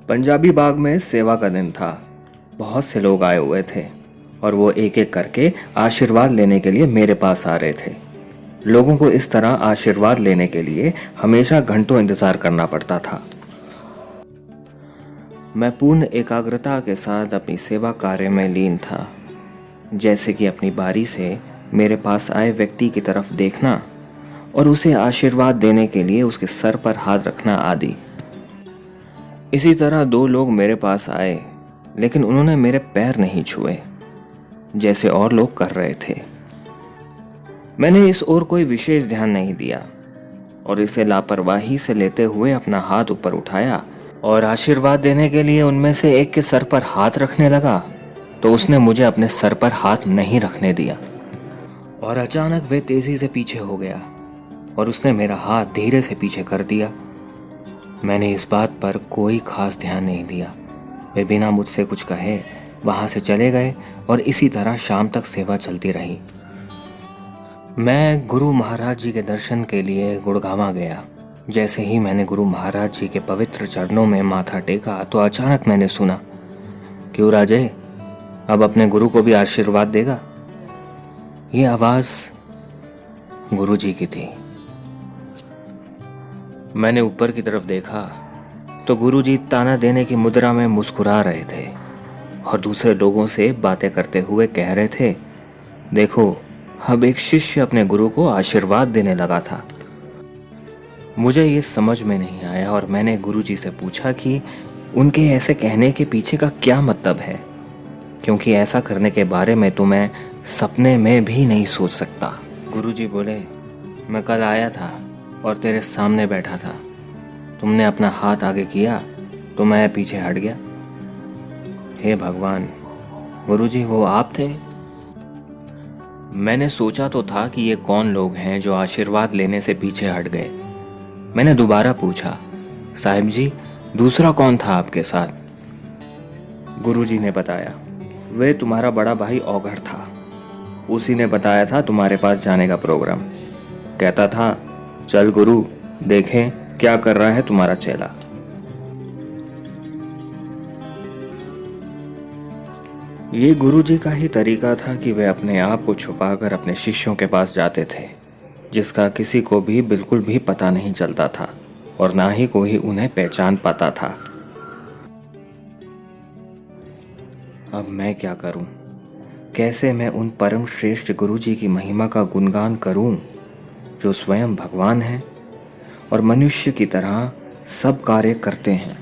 पंजाबी बाग में सेवा का दिन था। बहुत से लोग आए हुए थे और वो एक एक करके आशीर्वाद लेने के लिए मेरे पास आ रहे थे। लोगों को इस तरह आशीर्वाद लेने के लिए हमेशा घंटों इंतजार करना पड़ता था। मैं पूर्ण एकाग्रता के साथ अपनी सेवा कार्य में लीन था, जैसे कि अपनी बारी से मेरे पास आए व्यक्ति की तरफ देखना और उसे आशीर्वाद देने के लिए उसके सर पर हाथ रखना आदि। इसी तरह दो लोग मेरे पास आए, लेकिन उन्होंने मेरे पैर नहीं छुए जैसे और लोग कर रहे थे। मैंने इस ओर कोई विशेष ध्यान नहीं दिया और इसे लापरवाही से लेते हुए अपना हाथ ऊपर उठाया और आशीर्वाद देने के लिए उनमें से एक के सर पर हाथ रखने लगा, तो उसने मुझे अपने सर पर हाथ नहीं रखने दिया और अचानक वह तेजी से पीछे हो गया और उसने मेरा हाथ धीरे से पीछे कर दिया। मैंने इस बात पर कोई खास ध्यान नहीं दिया। वे बिना मुझसे कुछ कहे वहां से चले गए और इसी तरह शाम तक सेवा चलती रही। मैं गुरु महाराज जी के दर्शन के लिए गुड़गांव गया। जैसे ही मैंने गुरु महाराज जी के पवित्र चरणों में माथा टेका तो अचानक मैंने सुना, क्यों राजे, अब अपने गुरु को भी आशीर्वाद देगा? ये आवाज गुरु जी की थी। मैंने ऊपर की तरफ देखा तो गुरुजी ताना देने की मुद्रा में मुस्कुरा रहे थे और दूसरे लोगों से बातें करते हुए कह रहे थे, देखो, अब एक शिष्य अपने गुरु को आशीर्वाद देने लगा था। मुझे ये समझ में नहीं आया और मैंने गुरुजी से पूछा कि उनके ऐसे कहने के पीछे का क्या मतलब है, क्योंकि ऐसा करने के बारे में तो मैं सपने में भी नहीं सोच सकता। गुरुजी बोले, मैं कल आया था और तेरे सामने बैठा था। तुमने अपना हाथ आगे किया तो मैं पीछे हट गया। हे भगवान, गुरुजी वो आप थे? मैंने सोचा तो था कि ये कौन लोग हैं जो आशीर्वाद लेने से पीछे हट गए। मैंने दोबारा पूछा, साहिब जी, दूसरा कौन था आपके साथ? गुरुजी ने बताया, वे तुम्हारा बड़ा भाई औघड़ था। उसी ने बताया था तुम्हारे पास जाने का प्रोग्राम। कहता था, चल गुरु, देखें क्या कर रहा है तुम्हारा चेला। ये गुरुजी का ही तरीका था कि वे अपने आप को छुपाकर अपने शिष्यों के पास जाते थे, जिसका किसी को भी बिल्कुल भी पता नहीं चलता था और ना ही कोई उन्हें पहचान पाता था। अब मैं क्या करूं? कैसे मैं उन परम श्रेष्ठ गुरुजी की महिमा का गुणगान करूं, जो स्वयं भगवान हैं और मनुष्य की तरह सब कार्य करते हैं?